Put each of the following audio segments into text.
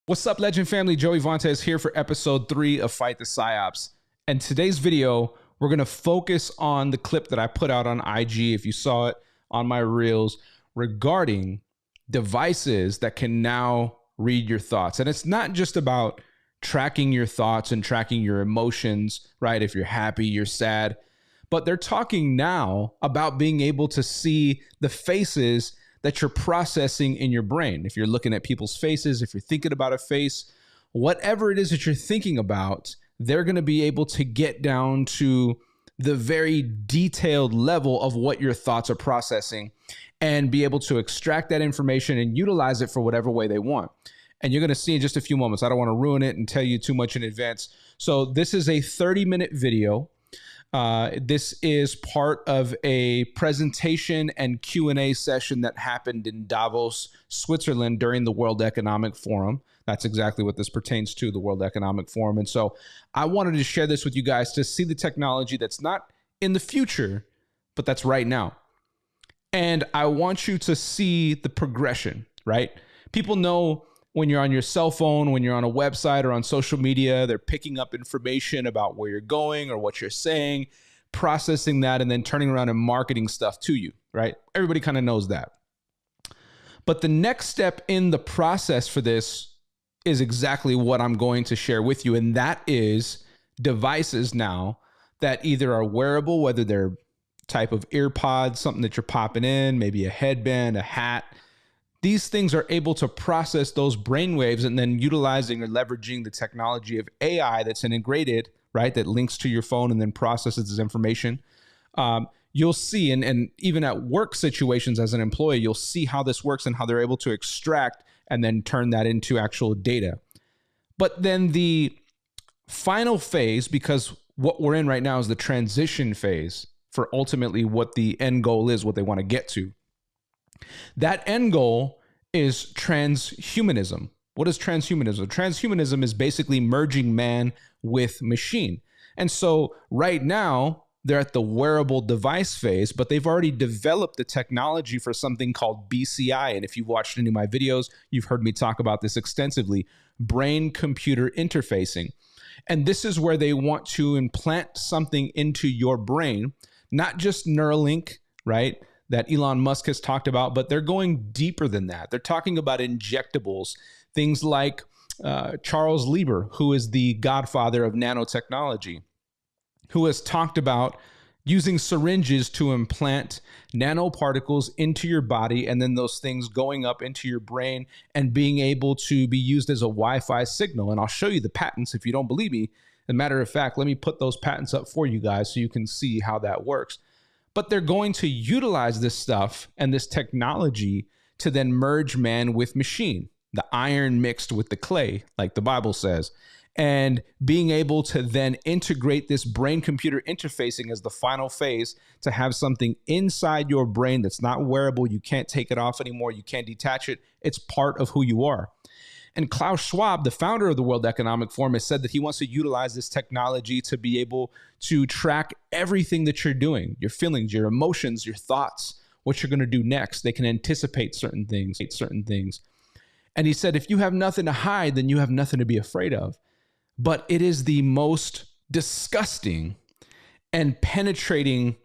What's up, Legend family? Joey Vantes here for episode 3 of Fight the Psyops. And today's video, we're going to focus on the clip that I put out on IG, if you saw it on my reels, regarding devices that can now read your thoughts. And it's not just about tracking your thoughts and tracking your emotions, right? If you're happy, you're sad. But they're talking now about being able to see the faces that you're processing in your brain. If you're looking at people's faces, if you're thinking about a face, whatever it is that you're thinking about, they're going to be able to get down to the very detailed level of what your thoughts are processing and be able to extract that information and utilize it for whatever way they want. And you're going to see in just a few moments. I don't want to ruin it and tell you too much in advance. So this is a 30-minute video. This is part of a presentation and Q&A session that happened in Davos, Switzerland during the World Economic Forum. That's exactly what this pertains to, the World Economic Forum. And so I wanted to share this with you guys to see the technology that's not in the future, but that's right now. And I want you to see the progression, right? People know when you're on your cell phone, when you're on a website or on social media, they're picking up information about where you're going or what you're saying, processing that, and then turning around and marketing stuff to you, right? Everybody kind of knows that. But the next step in the process for this is exactly what I'm going to share with you. And that is devices now that either are wearable, whether they're type of ear pods, something that you're popping in, maybe a headband, a hat. These things are able to process those brainwaves and then utilizing or leveraging the technology of AI that's integrated, right? That links to your phone and then processes this information. You'll see, and even at work situations as an employee, you'll see how this works and how they're able to extract and then turn that into actual data. But then the final phase, because what we're in right now is the transition phase for ultimately what the end goal is, what they want to get to. That end goal is transhumanism. What is transhumanism? Transhumanism is basically merging man with machine. And so right now, they're at the wearable device phase, but they've already developed the technology for something called BCI. And if you've watched any of my videos, you've heard me talk about this extensively, brain-computer interfacing. And this is where they want to implant something into your brain, not just Neuralink, right? That Elon Musk has talked about, but they're going deeper than that. They're talking about injectables, things like Charles Lieber, who is the godfather of nanotechnology, who has talked about using syringes to implant nanoparticles into your body and then those things going up into your brain and being able to be used as a Wi-Fi signal. And I'll show you the patents if you don't believe me. As a matter of fact, let me put those patents up for you guys so you can see how that works. But they're going to utilize this stuff and this technology to then merge man with machine, the iron mixed with the clay, like the Bible says, and being able to then integrate this brain-computer interfacing as the final phase to have something inside your brain that's not wearable. You can't take it off anymore. You can't detach it. It's part of who you are. And Klaus Schwab, the founder of the World Economic Forum, has said that he wants to utilize this technology to be able to track everything that you're doing, your feelings, your emotions, your thoughts, what you're going to do next. They can anticipate certain things. And he said, if you have nothing to hide, then you have nothing to be afraid of. But it is the most disgusting and penetrating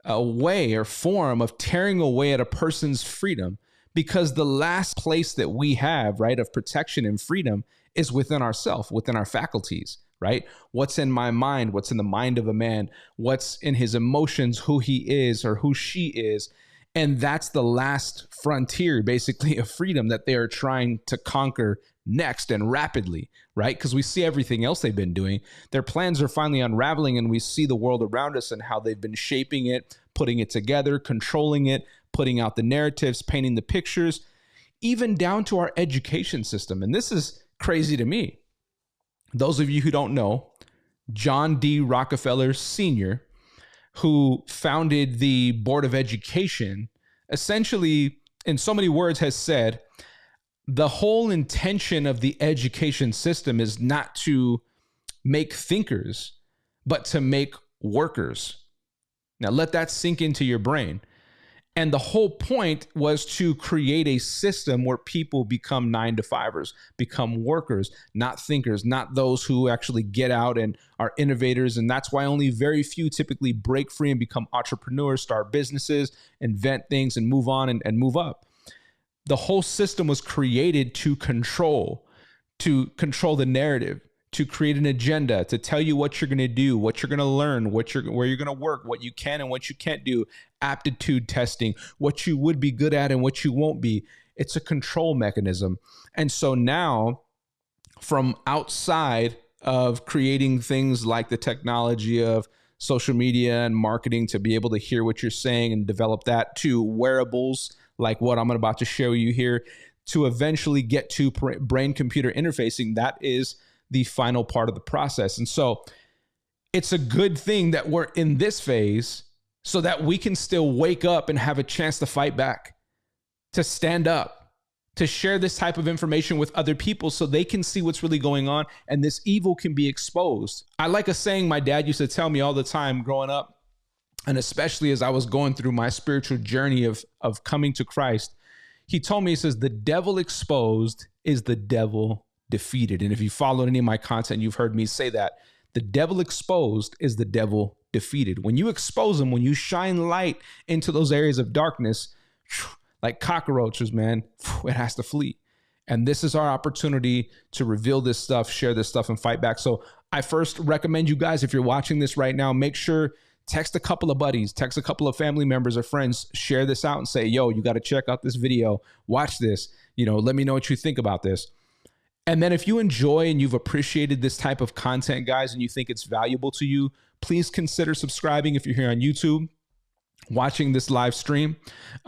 way or form of tearing away at a person's freedom. Because the last place that we have, right, of protection and freedom is within ourselves, within our faculties, right? What's in my mind? What's in the mind of a man? What's in his emotions, who he is or who she is? And that's the last frontier, basically, of freedom that they are trying to conquer next and rapidly, right? Because we see everything else they've been doing. Their plans are finally unraveling, and we see the world around us and how they've been shaping it, putting it together, controlling it, putting out the narratives, painting the pictures, even down to our education system. And this is crazy to me. Those of you who don't know, John D. Rockefeller Sr., who founded the Board of Education, essentially, in so many words, has said, the whole intention of the education system is not to make thinkers, but to make workers. Now, let that sink into your brain. And the whole point was to create a system where people become 9-to-5ers, become workers, not thinkers, not those who actually get out and are innovators. And that's why only very few typically break free and become entrepreneurs, start businesses, invent things, and move on and move up. The whole system was created to control the narrative, to create an agenda, to tell you what you're going to do, what you're going to learn, where you're going to work, what you can and what you can't do, aptitude testing, what you would be good at and what you won't be. It's a control mechanism. And so now, from outside of creating things like the technology of social media and marketing to be able to hear what you're saying and develop that, to wearables like what I'm about to show you here, to eventually get to brain-computer interfacing, that is the final part of the process. And so it's a good thing that we're in this phase so that we can still wake up and have a chance to fight back, to stand up, to share this type of information with other people so they can see what's really going on and this evil can be exposed. I like a saying my dad used to tell me all the time growing up, and especially as I was going through my spiritual journey of coming to Christ. He told me, he says, the devil exposed is the devil defeated. And if you followed any of my content, you've heard me say that. The devil exposed is the devil defeated. When you expose them, when you shine light into those areas of darkness, like cockroaches, man, it has to flee. And this is our opportunity to reveal this stuff, share this stuff, and fight back. So I first recommend you guys, if you're watching this right now, make sure text a couple of buddies, text a couple of family members or friends, share this out and say, yo, you got to check out this video, watch this, let me know what you think about this. And then if you enjoy and you've appreciated this type of content, guys, and you think it's valuable to you, please consider subscribing if you're here on YouTube, watching this live stream.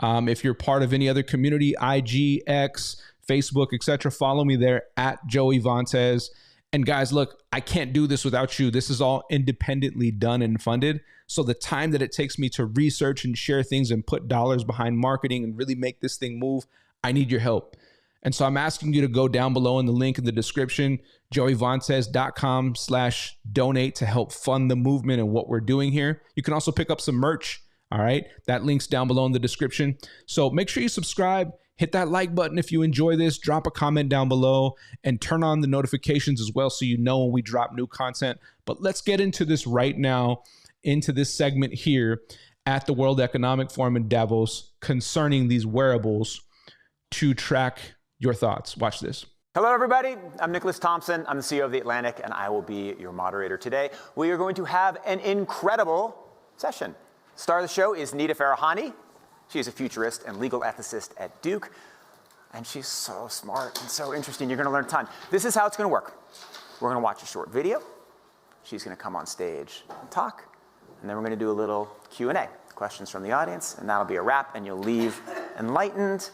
If you're part of any other community, IG, X, Facebook, etc., follow me there at Joey Vantes. And guys, look, I can't do this without you. This is all independently done and funded. So the time that it takes me to research and share things and put dollars behind marketing and really make this thing move, I need your help. And so I'm asking you to go down below in the link in the description, joeyvantes.com/donate to help fund the movement and what we're doing here. You can also pick up some merch. All right. That link's down below in the description. So make sure you subscribe, hit that like button if you enjoy this, drop a comment down below, and turn on the notifications as well so you know when we drop new content. But let's get into this right now, into this segment here at the World Economic Forum in Davos concerning these wearables to track your thoughts. Watch this. Hello, everybody. I'm Nicholas Thompson. I'm the CEO of The Atlantic, and I will be your moderator today. We are going to have an incredible session. Star of the show is Nita Farahani. She's a futurist and legal ethicist at Duke, and she's so smart and so interesting. You're going to learn a ton. This is how it's going to work. We're going to watch a short video. She's going to come on stage and talk, and then we're going to do a little Q&A, questions from the audience, and that'll be a wrap, and you'll leave enlightened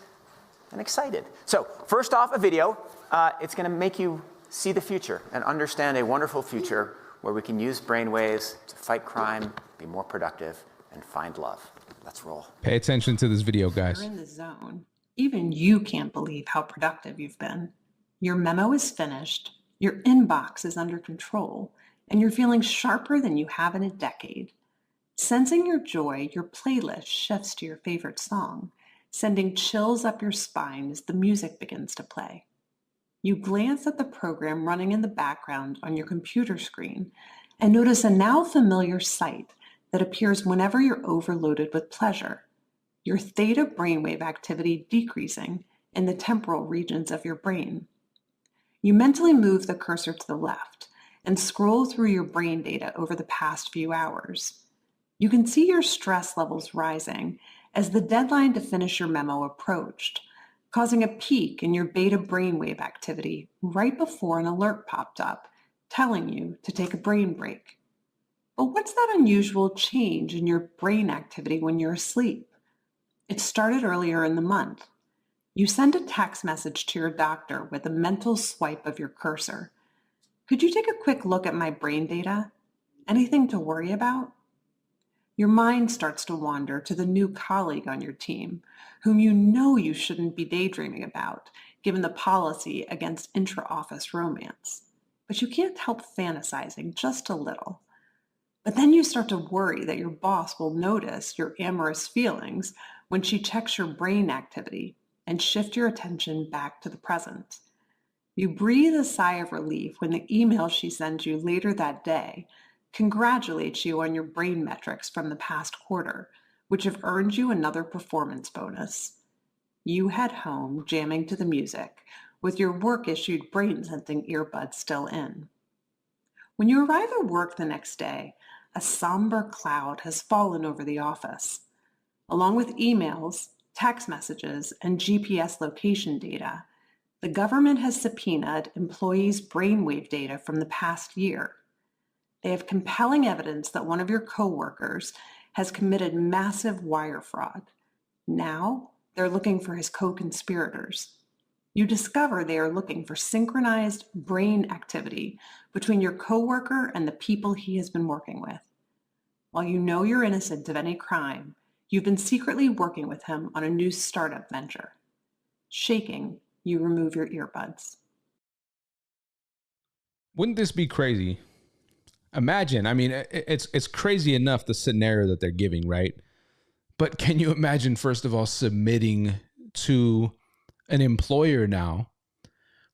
and excited. So first off, a video. It's going to make you see the future and understand a wonderful future where we can use brainwaves to fight crime, be more productive, and find love. Let's roll. Pay attention to this video, guys. You're in the zone. Even you can't believe how productive you've been. Your memo is finished, your inbox is under control, and you're feeling sharper than you have in a decade. Sensing your joy, your playlist shifts to your favorite song, sending chills up your spine as the music begins to play. You glance at the program running in the background on your computer screen and notice a now familiar sight that appears whenever you're overloaded with pleasure, your theta brainwave activity decreasing in the temporal regions of your brain. You mentally move the cursor to the left and scroll through your brain data over the past few hours. You can see your stress levels rising as the deadline to finish your memo approached, causing a peak in your beta brainwave activity right before an alert popped up, telling you to take a brain break. But what's that unusual change in your brain activity when you're asleep? It started earlier in the month. You send a text message to your doctor with a mental swipe of your cursor. Could you take a quick look at my brain data? Anything to worry about? Your mind starts to wander to the new colleague on your team, whom you know you shouldn't be daydreaming about, given the policy against intra-office romance. But you can't help fantasizing just a little. But then you start to worry that your boss will notice your amorous feelings when she checks your brain activity and shifts your attention back to the present. You breathe a sigh of relief when the email she sends you later that day congratulates you on your brain metrics from the past quarter, which have earned you another performance bonus. You head home jamming to the music, with your work-issued brain-sensing earbuds still in. When you arrive at work the next day, a somber cloud has fallen over the office. Along with emails, text messages, and GPS location data, the government has subpoenaed employees' brainwave data from the past year. They have compelling evidence that one of your coworkers has committed massive wire fraud. Now, they're looking for his co-conspirators. You discover they are looking for synchronized brain activity between your coworker and the people he has been working with. While you know you're innocent of any crime, you've been secretly working with him on a new startup venture. Shaking, you remove your earbuds. Wouldn't this be crazy? Imagine, I mean, it's crazy enough, the scenario that they're giving, right? But can you imagine, first of all, submitting to an employer now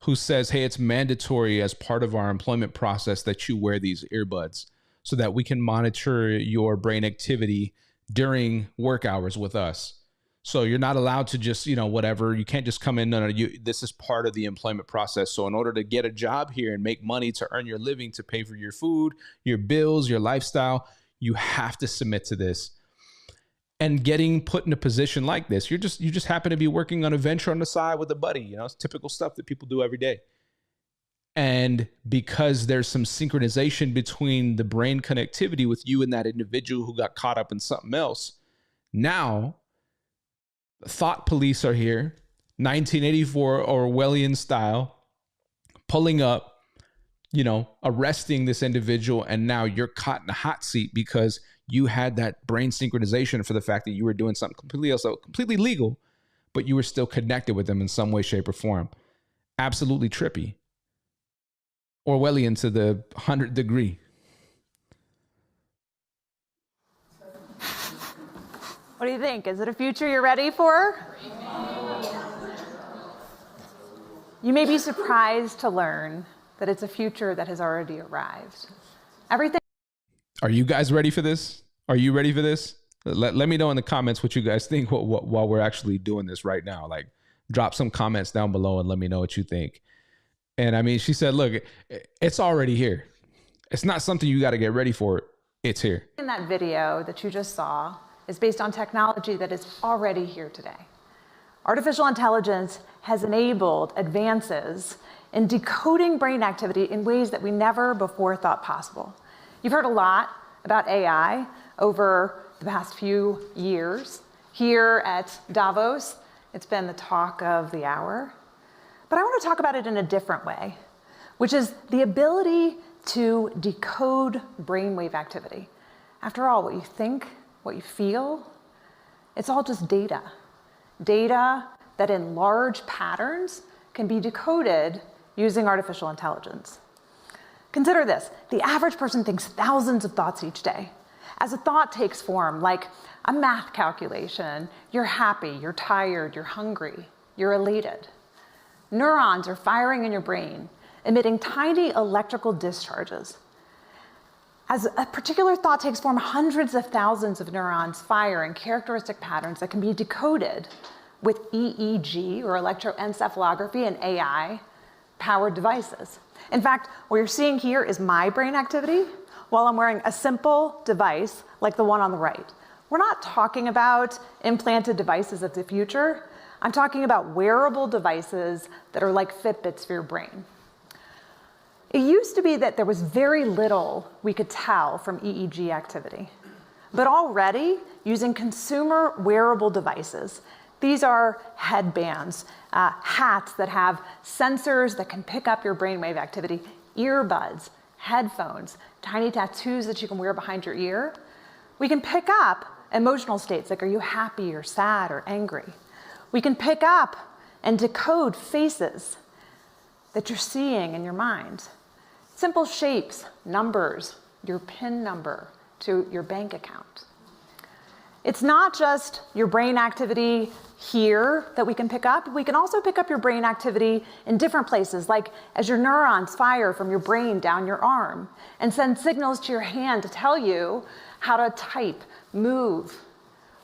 who says, hey, it's mandatory as part of our employment process that you wear these earbuds so that we can monitor your brain activity during work hours with us. So you're not allowed to just, whatever. You can't just come in. No, this is part of the employment process. So in order to get a job here and make money to earn your living, to pay for your food, your bills, your lifestyle, you have to submit to this. And getting put in a position like this, you just happen to be working on a venture on the side with a buddy. It's typical stuff that people do every day. And because there's some synchronization between the brain connectivity with you and that individual who got caught up in something else, now thought police are here, 1984 Orwellian style, pulling up, arresting this individual. And now you're caught in a hot seat because you had that brain synchronization for the fact that you were doing something completely legal, but you were still connected with them in some way, shape, or form. Absolutely trippy. Orwellian to the 100th degree. What do you think? Is it a future you're ready for? You may be surprised to learn that it's a future that has already arrived. Everything. Are you guys ready for this? Are you ready for this? Let me know in the comments what you guys think while we're actually doing this right now. Like, drop some comments down below and let me know what you think. And I mean, she said, look, it's already here. It's not something you got to get ready for. It's here. In that video that you just saw is based on technology that is already here today. Artificial intelligence has enabled advances in decoding brain activity in ways that we never before thought possible. You've heard a lot about AI over the past few years. Here at Davos, it's been the talk of the hour. But I want to talk about it in a different way, which is the ability to decode brainwave activity. After all, what you think, what you feel, it's all just data. Data that in large patterns can be decoded using artificial intelligence. Consider this. The average person thinks thousands of thoughts each day. As a thought takes form, like a math calculation, you're happy, you're tired, you're hungry, you're elated. Neurons are firing in your brain, emitting tiny electrical discharges. As a particular thought takes form, hundreds of thousands of neurons fire in characteristic patterns that can be decoded with EEG, or electroencephalography, and AI-powered devices. In fact, what you're seeing here is my brain activity while I'm wearing a simple device like the one on the right. We're not talking about implanted devices of the future. I'm talking about wearable devices that are like Fitbits for your brain. It used to be that there was very little we could tell from EEG activity. But already, using consumer wearable devices, these are headbands, hats that have sensors that can pick up your brainwave activity, earbuds, headphones, tiny tattoos that you can wear behind your ear. We can pick up emotional states like, are you happy or sad or angry? We can pick up and decode faces that you're seeing in your mind. Simple shapes, numbers, your PIN number to your bank account. It's not just your brain activity here that we can pick up. We can also pick up your brain activity in different places, like as your neurons fire from your brain down your arm and send signals to your hand to tell you how to type, move.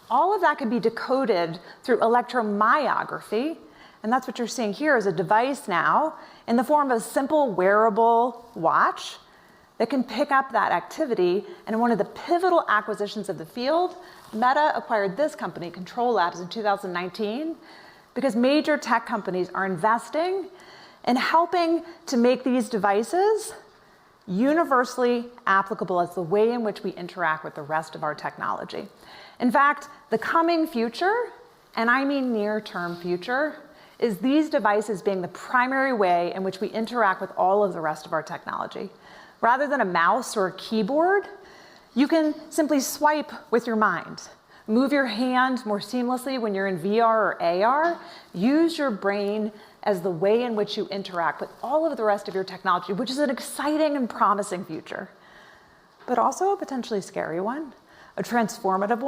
All of that can be decoded through electromyography. And that's what you're seeing here is a device now in the form of a simple wearable watch that can pick up that activity. And one of the pivotal acquisitions of the field, Meta acquired this company, Control Labs, in 2019, because major tech companies are investing in helping to make these devices universally applicable as the way in which we interact with the rest of our technology. In fact, the coming future, and I mean near-term future, is these devices being the primary way in which we interact with all of the rest of our technology. Rather than a mouse or a keyboard, you can simply swipe with your mind, move your hand more seamlessly when you're in VR or AR, use your brain as the way in which you interact with all of the rest of your technology, which is an exciting and promising future, but also a potentially scary one, a transformative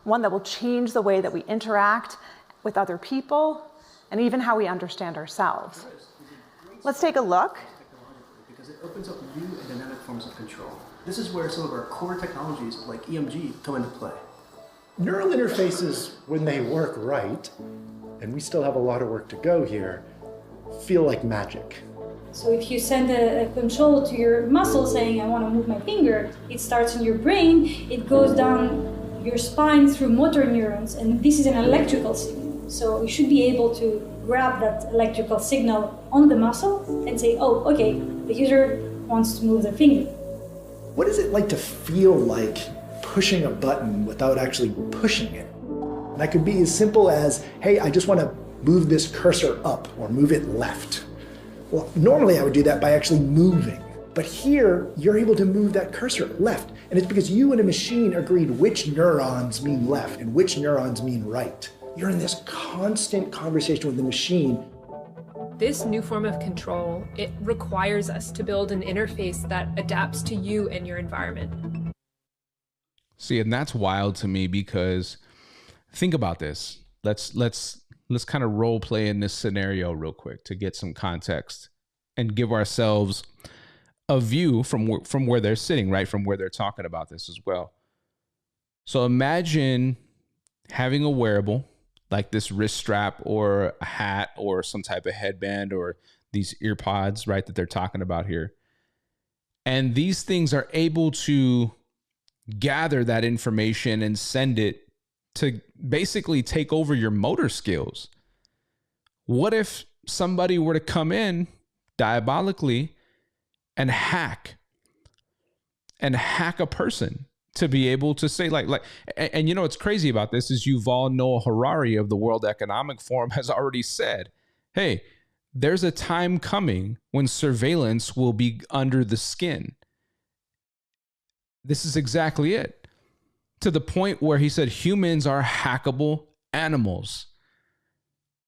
one that will change the way that we interact with other people and even how we understand ourselves. Let's take a look. Because it opens up new and dynamic forms of control. This is where some of our core technologies like EMG come into play. Neural interfaces, when they work right, and we still have a lot of work to go here, feel like magic. So if you send a control to your muscle saying, I want to move my finger, it starts in your brain, it goes down your spine through motor neurons, and this is an electrical signal. So you should be able to grab that electrical signal on the muscle and say, oh, okay, the user wants to move their finger. What is it like to feel like pushing a button without actually pushing it? That could be as simple as, hey, I just want to move this cursor up or move it left. Well, normally I would do that by actually moving. But here, you're able to move that cursor left. And it's because you and a machine agreed which neurons mean left and which neurons mean right. You're in this constant conversation with the machine. This new form of control, it requires us to build an interface that adapts to you and your environment. See, and that's wild to me because think about this. Let's kind of role play in this scenario real quick to get some context and give ourselves a view from where they're sitting, right? From where they're talking about this as well. So imagine having a wearable like this wrist strap or a hat or some type of headband or these ear pods, right, that they're talking about here. And these things are able to gather that information and send it to basically take over your motor skills. What if somebody were to come in diabolically and hack a person to be able to say and you know what's crazy about this is Yuval Noah Harari of the World Economic Forum has already said, hey, there's a time coming when surveillance will be under the skin. This is exactly it. To the point where he said humans are hackable animals.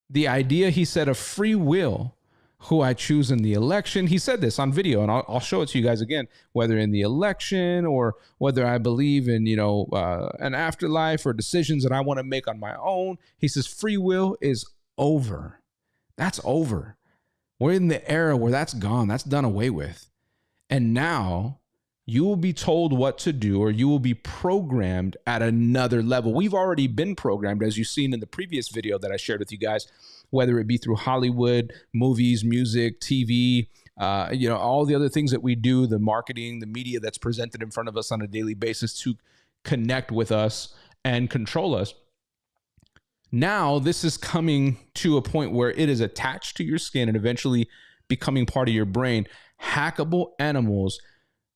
The idea, he said, of free will, who I choose in the election. He said this on video, and I'll show it to you guys again, whether in the election or whether I believe in, an afterlife or decisions that I want to make on my own. He says free will is over. That's over. We're in the era where that's gone. That's done away with. And now you will be told what to do, or you will be programmed at another level. We've already been programmed, as you've seen in the previous video that I shared with you guys, whether it be through Hollywood, movies, music, TV, all the other things that we do, the marketing, the media that's presented in front of us on a daily basis to connect with us and control us. Now, this is coming to a point where it is attached to your skin and eventually becoming part of your brain. Hackable animals.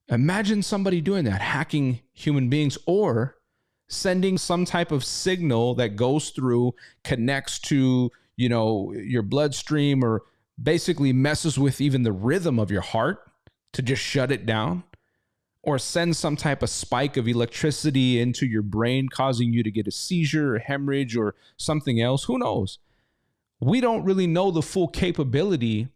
Imagine somebody doing that, hacking human beings or sending some type of signal that goes through, connects to, your bloodstream, or basically messes with even the rhythm of your heart to just shut it down, or send some type of spike of electricity into your brain, causing you to get a seizure or hemorrhage or something else. Who knows? We don't really know the full capability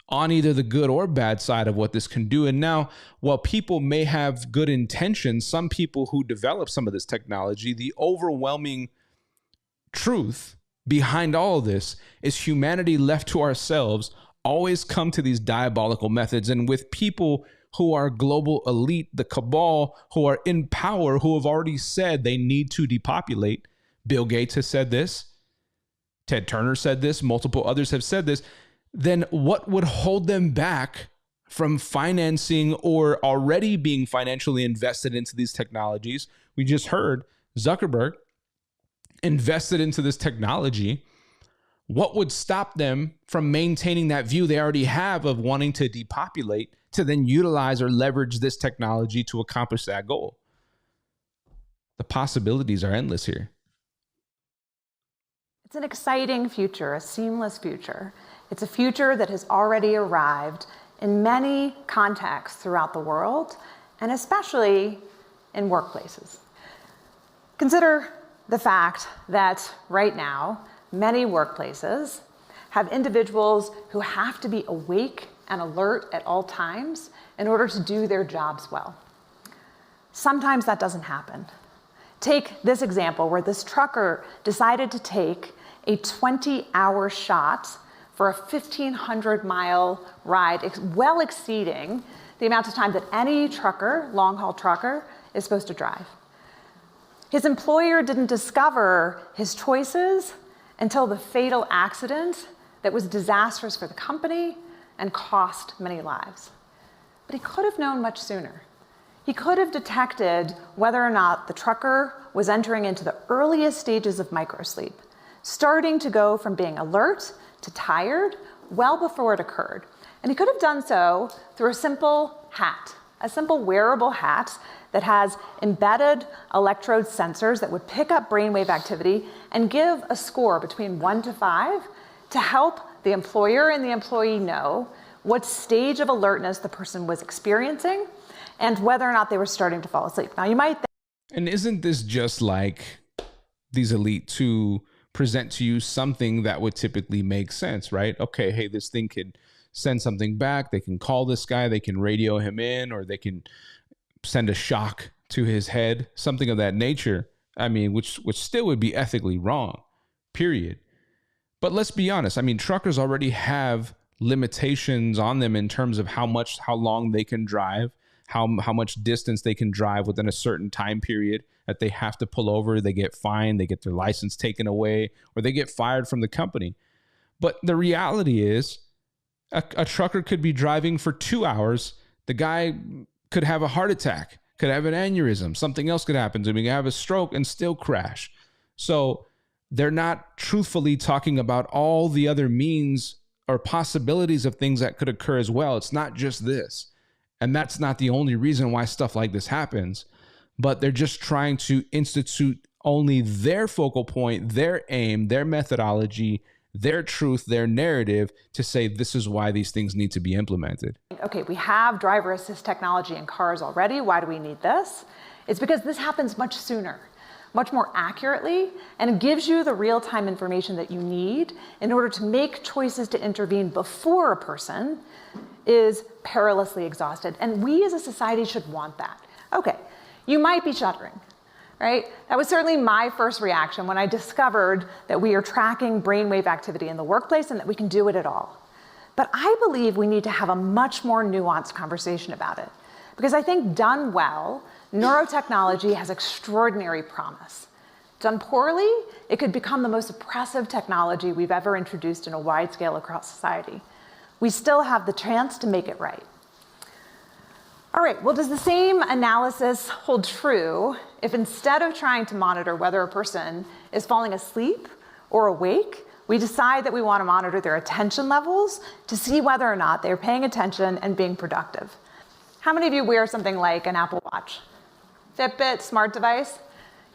on either the good or bad side of what this can do. And now, while people may have good intentions, some people who develop some of this technology, the overwhelming truth behind all of this is humanity left to ourselves always come to these diabolical methods. And with people who are global elite, the cabal, who are in power, who have already said they need to depopulate. Bill Gates has said this. Ted Turner said this. Multiple others have said this. Then what would hold them back from financing or already being financially invested into these technologies? We just heard Zuckerberg invested into this technology. What would stop them from maintaining that view they already have of wanting to depopulate to then utilize or leverage this technology to accomplish that goal? The possibilities are endless here. It's an exciting future, a seamless future. It's a future that has already arrived in many contexts throughout the world, and especially in workplaces. Consider the fact that right now, many workplaces have individuals who have to be awake and alert at all times in order to do their jobs well. Sometimes that doesn't happen. Take this example where this trucker decided to take a 20-hour shot for a 1,500-mile ride, well exceeding the amount of time that any trucker, long-haul trucker, is supposed to drive. His employer didn't discover his choices until the fatal accident that was disastrous for the company and cost many lives. But he could have known much sooner. He could have detected whether or not the trucker was entering into the earliest stages of microsleep, starting to go from being alert to tired well before it occurred. And he could have done so through a simple hat, a simple wearable hat that has embedded electrode sensors that would pick up brainwave activity and give a score between 1 to 5 to help the employer and the employee know what stage of alertness the person was experiencing and whether or not they were starting to fall asleep. Now you might think, and isn't this just like these elite to present to you something that would typically make sense, right? Okay, hey, this thing could send something back. They can call this guy, they can radio him in, or they can send a shock to his head, something of that nature. I mean, which still would be ethically wrong, period. But let's be honest. I mean, truckers already have limitations on them in terms of how long they can drive, how much distance they can drive within a certain time period that they have to pull over. They get fined, they get their license taken away, or they get fired from the company. But the reality is a trucker could be driving for 2 hours. The guy could have a heart attack, could have an aneurysm, something else could happen to him. He could have a stroke and still crash. So they're not truthfully talking about all the other means or possibilities of things that could occur as well. It's not just this. And that's not the only reason why stuff like this happens. But they're just trying to institute only their focal point, their aim, their methodology, their truth, their narrative to say this is why these things need to be implemented. Okay, we have driver assist technology in cars already. Why do we need this? It's because this happens much sooner, much more accurately, and it gives you the real-time information that you need in order to make choices to intervene before a person is perilously exhausted. And we as a society should want that. Okay, you might be shuddering, right? That was certainly my first reaction when I discovered that we are tracking brainwave activity in the workplace and that we can do it at all. But I believe we need to have a much more nuanced conversation about it. Because I think done well, neurotechnology has extraordinary promise. Done poorly, it could become the most oppressive technology we've ever introduced in a wide scale across society. We still have the chance to make it right. All right, well, does the same analysis hold true if instead of trying to monitor whether a person is falling asleep or awake, we decide that we want to monitor their attention levels to see whether or not they're paying attention and being productive? How many of you wear something like an Apple Watch? Fitbit, smart device?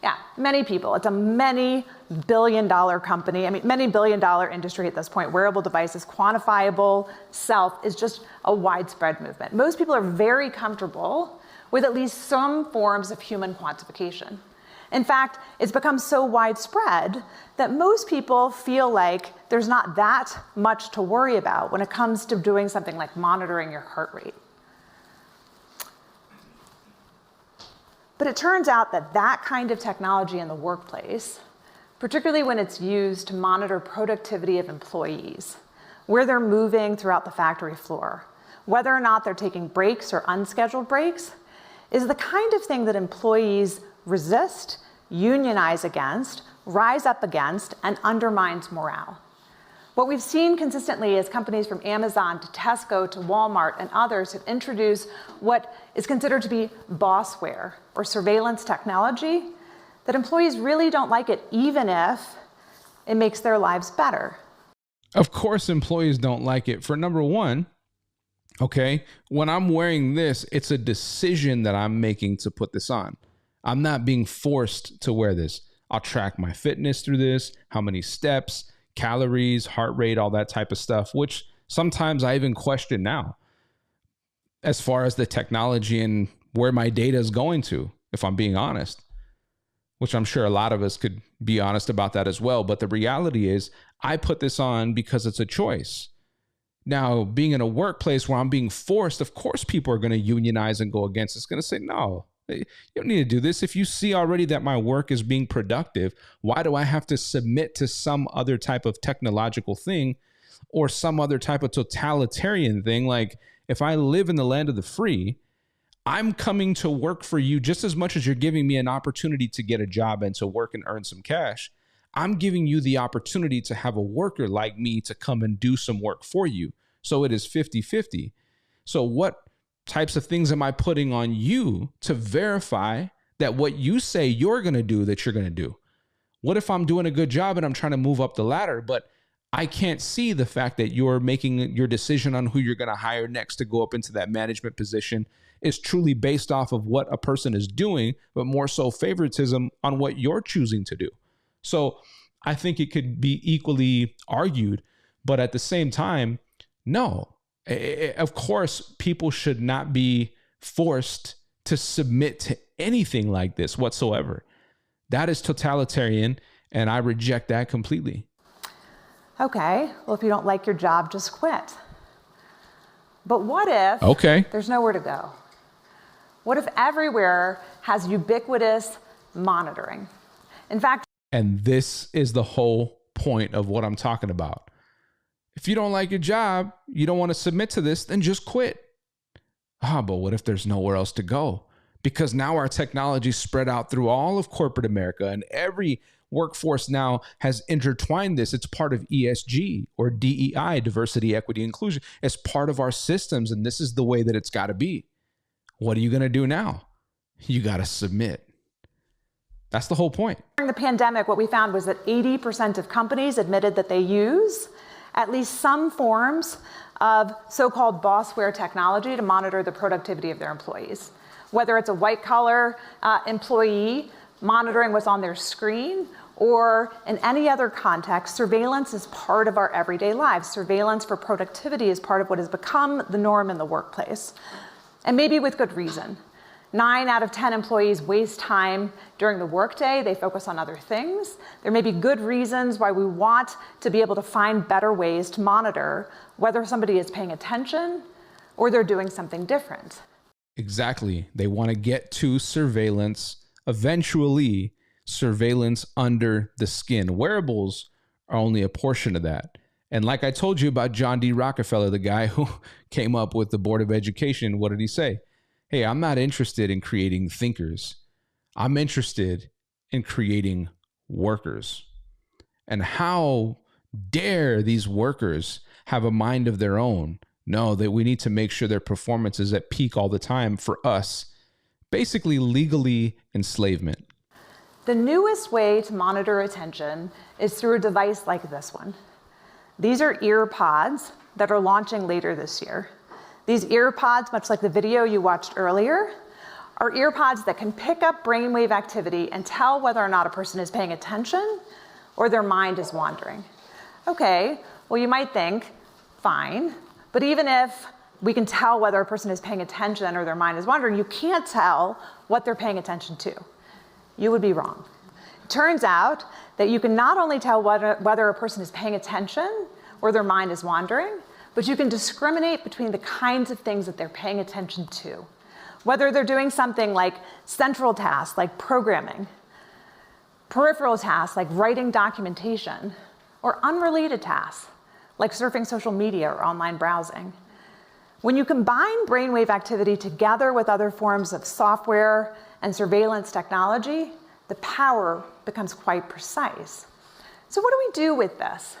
Yeah, many people. It's a many billion-dollar company. I mean, many billion-dollar industry at this point. Wearable devices, quantifiable self is just a widespread movement. Most people are very comfortable with at least some forms of human quantification. In fact, it's become so widespread that most people feel like there's not that much to worry about when it comes to doing something like monitoring your heart rate. But it turns out that that kind of technology in the workplace, particularly when it's used to monitor productivity of employees, where they're moving throughout the factory floor, whether or not they're taking breaks or unscheduled breaks, is the kind of thing that employees resist, unionize against, rise up against, and undermines morale. What we've seen consistently is companies from Amazon to Tesco to Walmart and others have introduced what is considered to be bossware or surveillance technology that employees really don't like it, even if it makes their lives better. Of course, employees don't like it. For number one, okay, when I'm wearing this, it's a decision that I'm making to put this on. I'm not being forced to wear this. I'll track my fitness through this, how many steps, calories, heart rate, all that type of stuff, which sometimes I even question now as far as the technology and where my data is going to, if I'm being honest, which I'm sure a lot of us could be honest about that as well. But the reality is I put this on because it's a choice. Now, being in a workplace where I'm being forced, of course, people are going to unionize and go against. It's going to say, no, you don't need to do this. If you see already that my work is being productive, why do I have to submit to some other type of technological thing or some other type of totalitarian thing? Like, if I live in the land of the free, I'm coming to work for you just as much as you're giving me an opportunity to get a job and to work and earn some cash. I'm giving you the opportunity to have a worker like me to come and do some work for you. So it is 50-50. So what types of things am I putting on you to verify that what you say you're going to do, that you're going to do? What if I'm doing a good job and I'm trying to move up the ladder, but I can't see the fact that you're making your decision on who you're going to hire next to go up into that management position is truly based off of what a person is doing, but more so favoritism on what you're choosing to do. So I think it could be equally argued, but at the same time, no. Of course, people should not be forced to submit to anything like this whatsoever. That is totalitarian, and I reject that completely. Okay, well, if you don't like your job, just quit. But what if there's nowhere to go? What if everywhere has ubiquitous monitoring? In fact, and this is the whole point of what I'm talking about. If you don't like your job, you don't want to submit to this, then just quit. But what if there's nowhere else to go? Because now our technology spread out through all of corporate America, and every workforce now has intertwined this. It's part of ESG or DEI, diversity, equity, inclusion. It's part of our systems, and this is the way that it's got to be. What are you going to do now? You got to submit. That's the whole point. During the pandemic, what we found was that 80% of companies admitted that they use at least some forms of so-called bossware technology to monitor the productivity of their employees. Whether it's a white-collar employee monitoring what's on their screen, or in any other context, surveillance is part of our everyday lives. Surveillance for productivity is part of what has become the norm in the workplace, and maybe with good reason. 9 out of 10 employees waste time during the workday. They focus on other things. There may be good reasons why we want to be able to find better ways to monitor whether somebody is paying attention or they're doing something different. Exactly. They want to get to surveillance, eventually surveillance under the skin. Wearables are only a portion of that. And like I told you about John D. Rockefeller, the guy who came up with the Board of Education, what did he say? Hey, I'm not interested in creating thinkers. I'm interested in creating workers. And how dare these workers have a mind of their own? No, that we need to make sure their performance is at peak all the time for us. Basically, legally enslavement. The newest way to monitor attention is through a device like this one. These are ear pods that are launching later this year. These ear pods, much like the video you watched earlier, are ear pods that can pick up brainwave activity and tell whether or not a person is paying attention or their mind is wandering. Okay, well, you might think, fine, but even if we can tell whether a person is paying attention or their mind is wandering, you can't tell what they're paying attention to. you would be wrong. It turns out that you can not only tell whether a person is paying attention or their mind is wandering, but you can discriminate between the kinds of things that they're paying attention to. Whether they're doing something like central tasks, like programming, peripheral tasks, like writing documentation, or unrelated tasks, like surfing social media or online browsing. When you combine brainwave activity together with other forms of software and surveillance technology, the power becomes quite precise. So what do we do with this?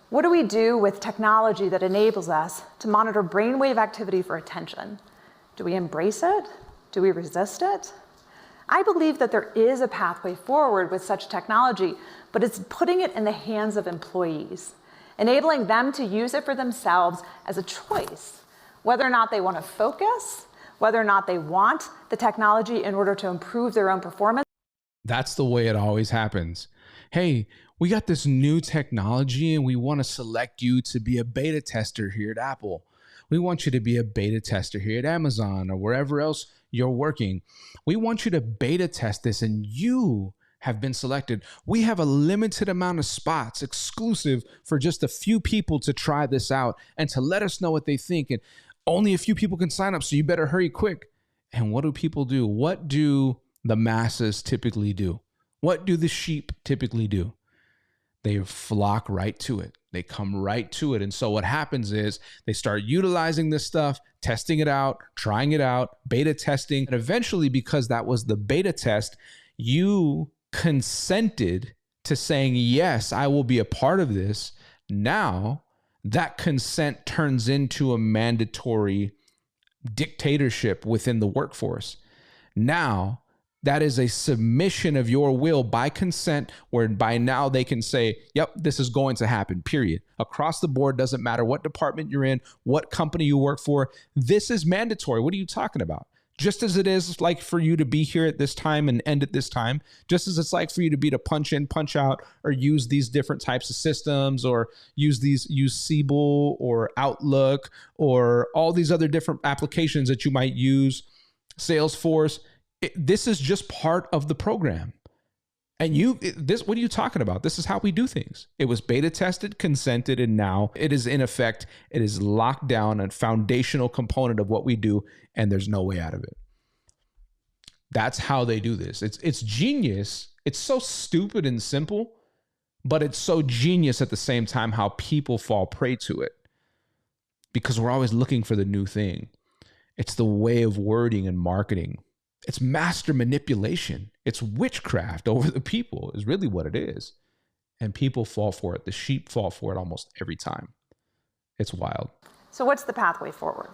What do we do with technology that enables us to monitor brainwave activity for attention? Do we embrace it? Do we resist it? I believe that there is a pathway forward with such technology, but it's putting it in the hands of employees, enabling them to use it for themselves as a choice, whether or not they want to focus, whether or not they want the technology in order to improve their own performance. That's the way it always happens. Hey, we got this new technology and we want to select you to be a beta tester here at Apple. We want you to be a beta tester here at Amazon or wherever else you're working. We want you to beta test this and you have been selected. We have a limited amount of spots exclusive for just a few people to try this out and to let us know what they think. And only a few people can sign up, so you better hurry quick. And what do people do? What do the masses typically do? What do the sheep typically do? They flock right to it. They come right to it. And so what happens is they start utilizing this stuff, testing it out, trying it out, beta testing. And eventually, because that was the beta test, you consented to saying, yes, I will be a part of this. Now that consent turns into a mandatory dictatorship within the workforce. Now that is a submission of your will by consent, where by now they can say, yep, this is going to happen, period. Across the board, doesn't matter what department you're in, what company you work for, this is mandatory. What are you talking about? Just as it is like for you to be here at this time and end at this time, just as it's like for you to be to punch in, punch out, or use these different types of systems, or use Siebel or Outlook, or all these other different applications that you might use, Salesforce. This is just part of the program. And what are you talking about? This is how we do things. It was beta tested, consented, and now it is in effect. It is locked down, a foundational component of what we do, and there's no way out of it. That's how they do this. It's genius. It's so stupid and simple, but it's so genius at the same time how people fall prey to it, because we're always looking for the new thing. It's the way of wording and marketing. It's master manipulation. It's witchcraft over the people is really what it is. And people fall for it. The sheep fall for it almost every time. It's wild. So what's the pathway forward?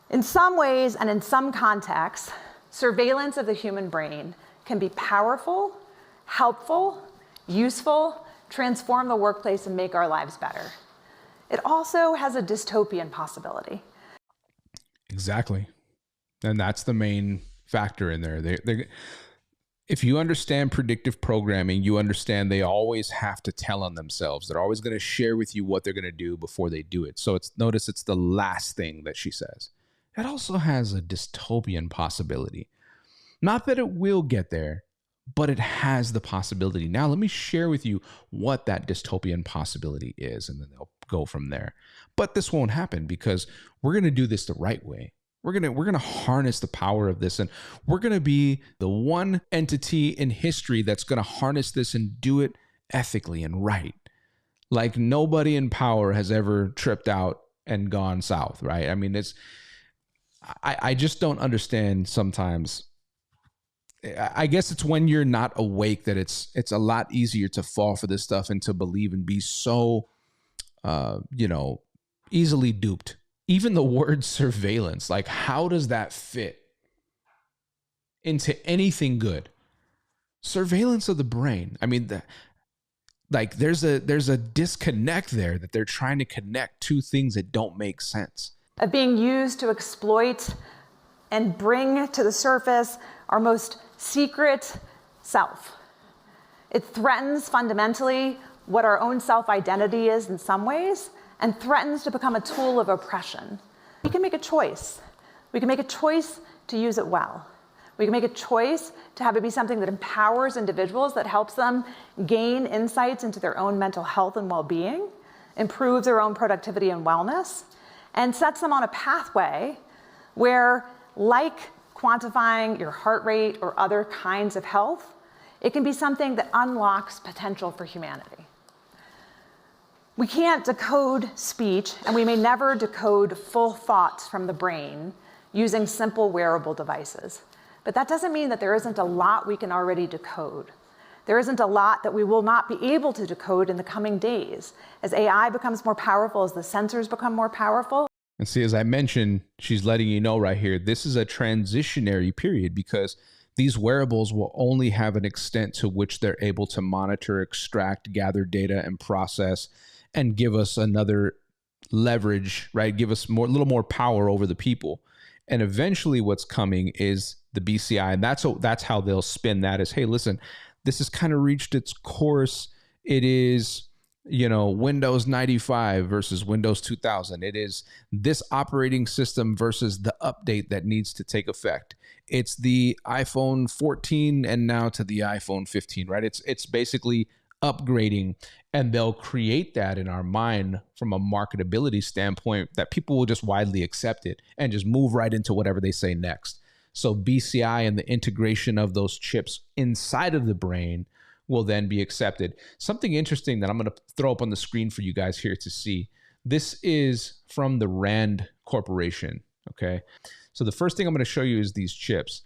In some ways and in some contexts, surveillance of the human brain can be powerful, helpful, useful, transform the workplace and make our lives better. It also has a dystopian possibility. Exactly. And that's the main factor in there. If you understand predictive programming, you understand they always have to tell on themselves. They're always going to share with you what they're going to do before they do it. So notice it's the last thing that she says. It also has a dystopian possibility. Not that it will get there, but it has the possibility. Now, let me share with you what that dystopian possibility is, and then they'll go from there. But this won't happen because we're going to do this the right way. We're going to harness the power of this, and we're going to be the one entity in history that's going to harness this and do it ethically and right. Like nobody in power has ever tripped out and gone south, right? I mean, I just don't understand sometimes. I guess it's when you're not awake that it's a lot easier to fall for this stuff and to believe and be so, easily duped. Even the word surveillance, like how does that fit into anything good? Surveillance of the brain. I mean, there's a disconnect there that they're trying to connect two things that don't make sense. Of being used to exploit and bring to the surface our most secret self. It threatens fundamentally what our own self-identity is in some ways, and threatens to become a tool of oppression. We can make a choice. We can make a choice to use it well. We can make a choice to have it be something that empowers individuals, that helps them gain insights into their own mental health and well-being, improves their own productivity and wellness, and sets them on a pathway where, like quantifying your heart rate or other kinds of health, it can be something that unlocks potential for humanity. We can't decode speech, and we may never decode full thoughts from the brain using simple wearable devices. But that doesn't mean that there isn't a lot we can already decode. There isn't a lot that we will not be able to decode in the coming days. As AI becomes more powerful, as the sensors become more powerful. And see, as I mentioned, she's letting you know right here, this is a transitionary period because these wearables will only have an extent to which they're able to monitor, extract, gather data, and process, and give us another leverage, right? Give us a little more power over the people. And eventually what's coming is the BCI. And that's how they'll spin that as, hey, listen, this has kind of reached its course. It is, Windows 95 versus Windows 2000. It is this operating system versus the update that needs to take effect. It's the iPhone 14 and now to the iPhone 15, right? It's basically upgrading, and they'll create that in our mind from a marketability standpoint that people will just widely accept it and just move right into whatever they say next. So BCI and the integration of those chips inside of the brain will then be accepted. Something interesting that I'm going to throw up on the screen for you guys here to see. This is from the RAND Corporation, okay? So the first thing I'm going to show you is these chips.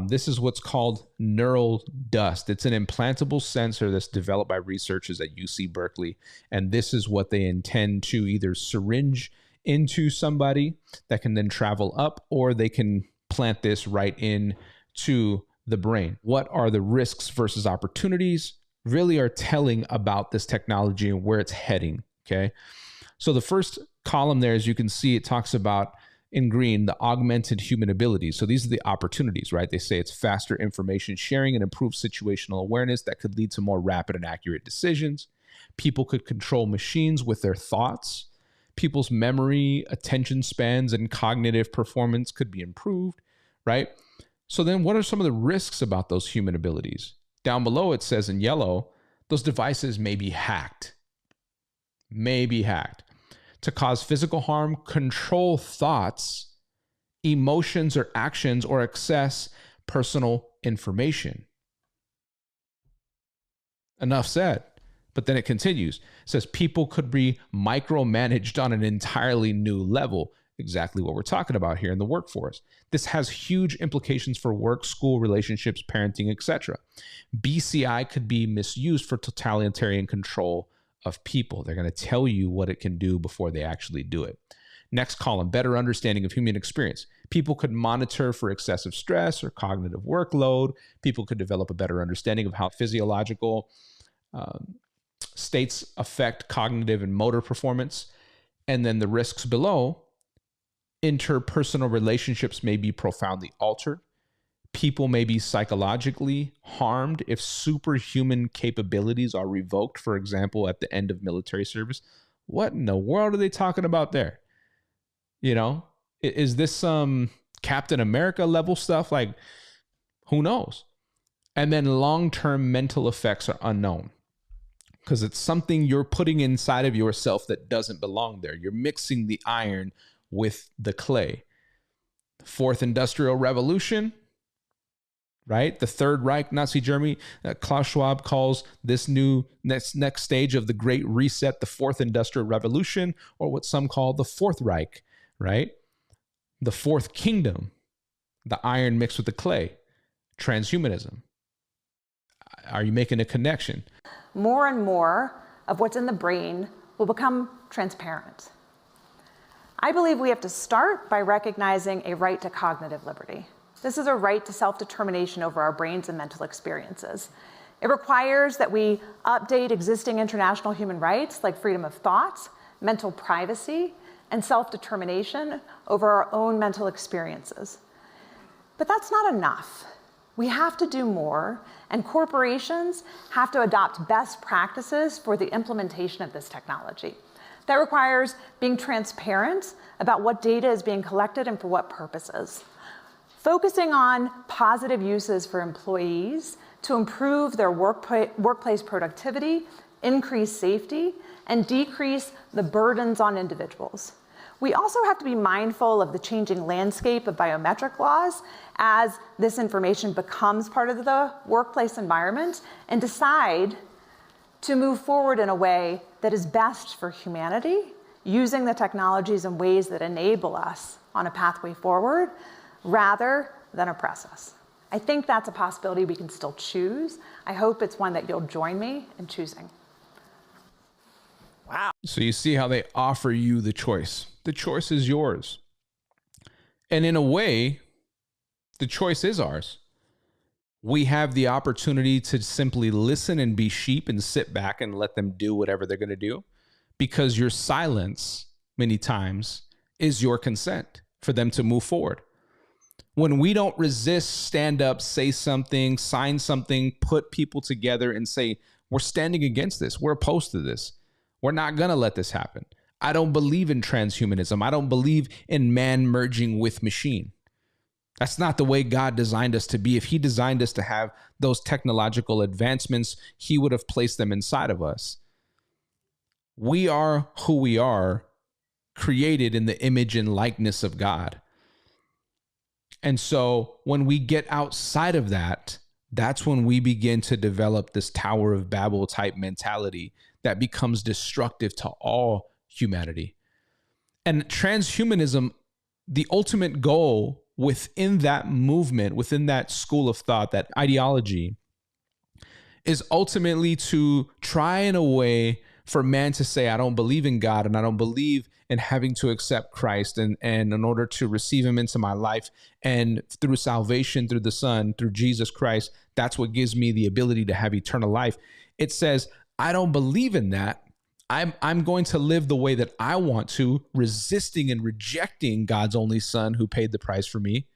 This is what's called neural dust. It's an implantable sensor that's developed by researchers at UC Berkeley. And this is what they intend to either syringe into somebody that can then travel up, or they can plant this right into the brain. What are the risks versus opportunities really are telling about this technology and where it's heading, okay? So the first column there, as you can see, it talks about in green, the augmented human abilities. So these are the opportunities, right? They say it's faster information sharing and improved situational awareness that could lead to more rapid and accurate decisions. People could control machines with their thoughts. People's memory, attention spans, and cognitive performance could be improved, right? So then what are some of the risks about those human abilities? Down below, it says in yellow, those devices may be hacked. To cause physical harm, control thoughts, emotions or actions, or access personal information. Enough said. But then it continues. It says people could be micromanaged on an entirely new level. Exactly what we're talking about here in the workforce. This has huge implications for work, school, relationships, parenting, etc. BCI could be misused for totalitarian control of people. They're going to tell you what it can do before they actually do it. Next column, better understanding of human experience. People could monitor for excessive stress or cognitive workload. People could develop a better understanding of how physiological states affect cognitive and motor performance. And then the risks below, interpersonal relationships may be profoundly altered. People may be psychologically harmed if superhuman capabilities are revoked, for example, at the end of military service. What in the world are they talking about there? Is this some Captain America level stuff? Like, who knows? And then long-term mental effects are unknown because it's something you're putting inside of yourself that doesn't belong there. You're mixing the iron with the clay. Fourth Industrial Revolution, right? The Third Reich, Nazi Germany. Klaus Schwab calls this next stage of the Great Reset the Fourth Industrial Revolution, or what some call the Fourth Reich, right? The Fourth Kingdom, the iron mixed with the clay, transhumanism. Are you making a connection? More and more of what's in the brain will become transparent. I believe we have to start by recognizing a right to cognitive liberty. This is a right to self-determination over our brains and mental experiences. It requires that we update existing international human rights like freedom of thought, mental privacy, and self-determination over our own mental experiences. But that's not enough. We have to do more, and corporations have to adopt best practices for the implementation of this technology. That requires being transparent about what data is being collected and for what purposes. focusing on positive uses for employees to improve their workplace productivity, increase safety, and decrease the burdens on individuals. We also have to be mindful of the changing landscape of biometric laws as this information becomes part of the workplace environment, and decide to move forward in a way that is best for humanity, using the technologies in ways that enable us on a pathway forward rather than oppress us. I think that's a possibility we can still choose. I hope it's one that you'll join me in choosing. Wow. So you see how they offer you the choice. The choice is yours. And in a way, the choice is ours. We have the opportunity to simply listen and be sheep and sit back and let them do whatever they're going to do, because your silence many times is your consent for them to move forward. When we don't resist, stand up, say something, sign something, put people together and say, we're standing against this. We're opposed to this. We're not going to let this happen. I don't believe in transhumanism. I don't believe in man merging with machine. That's not the way God designed us to be. If he designed us to have those technological advancements, he would have placed them inside of us. We are who we are, created in the image and likeness of God. And so when we get outside of that, that's when we begin to develop this Tower of Babel type mentality that becomes destructive to all humanity. And transhumanism, the ultimate goal within that movement, within that school of thought, that ideology, is ultimately to try in a way for man to say, I don't believe in God and I don't believe in having to accept Christ and in order to receive him into my life, and through salvation, through the Son, through Jesus Christ, that's what gives me the ability to have eternal life. It says, I don't believe in that. I'm going to live the way that I want to, resisting and rejecting God's only Son who paid the price for me.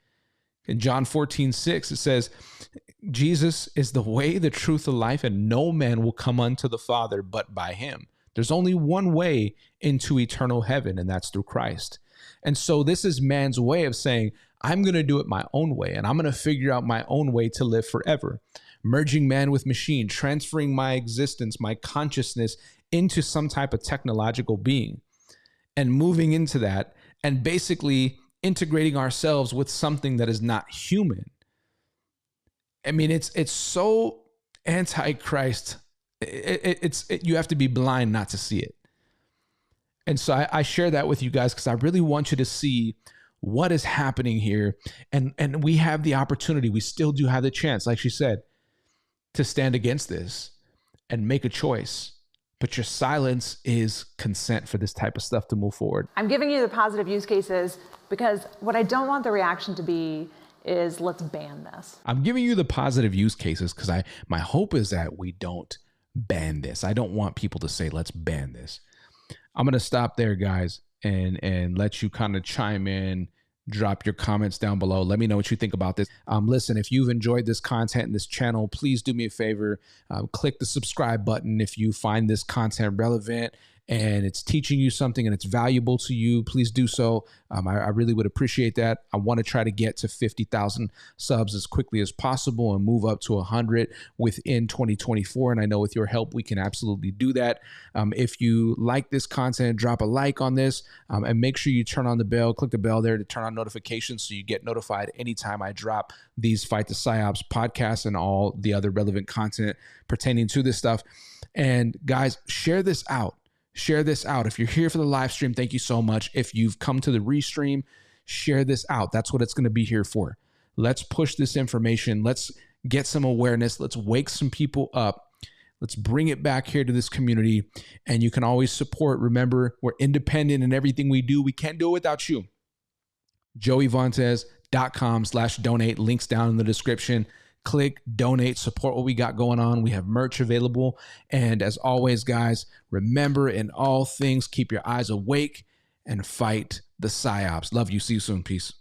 In John 14:6, it says, Jesus is the way, the truth, the life, and no man will come unto the Father but by him. There's only one way into eternal heaven, and that's through Christ. And so this is man's way of saying, I'm going to do it my own way, and I'm going to figure out my own way to live forever. Merging man with machine, transferring my existence, my consciousness into some type of technological being, and moving into that, and basically integrating ourselves with something that is not human. I mean, it's so anti-Christ. You have to be blind not to see it. And so I share that with you guys because I really want you to see what is happening here. And we have the opportunity. We still do have the chance, like she said, to stand against this and make a choice. But your silence is consent for this type of stuff to move forward. I'm giving you the positive use cases because what I don't want the reaction to be is let's ban this. I'm giving you the positive use cases because my hope is that we don't ban this. I don't want people to say, let's ban this. I'm going to stop there, guys, and let you kind of chime in, drop your comments down below. Let me know what you think about this. Listen, if you've enjoyed this content and this channel, please do me a favor. Click the subscribe button if you find this content relevant and it's teaching you something and it's valuable to you. Please do so. I really would appreciate that. I want to try to get to 50,000 subs as quickly as possible and move up to 100 within 2024. And I know with your help, we can absolutely do that. If you like this content, drop a like on this and make sure you turn on the bell, click the bell there to turn on notifications so you get notified anytime I drop these Fight the Psyops podcasts and all the other relevant content pertaining to this stuff. And guys, share this out. Share this out. If you're here for the live stream, thank you so much. If you've come to the restream, share this out. That's what it's going to be here for. Let's push this information. Let's get some awareness. Let's wake some people up. Let's bring it back here to this community. And you can always support. Remember, we're independent in everything we do. We can't do it without you. joeyvantes.com/donate. Links down in the description. Click, donate, support what we got going on. We have merch available. And as always, guys, remember in all things, keep your eyes awake and fight the Psyops. Love you. See you soon. Peace.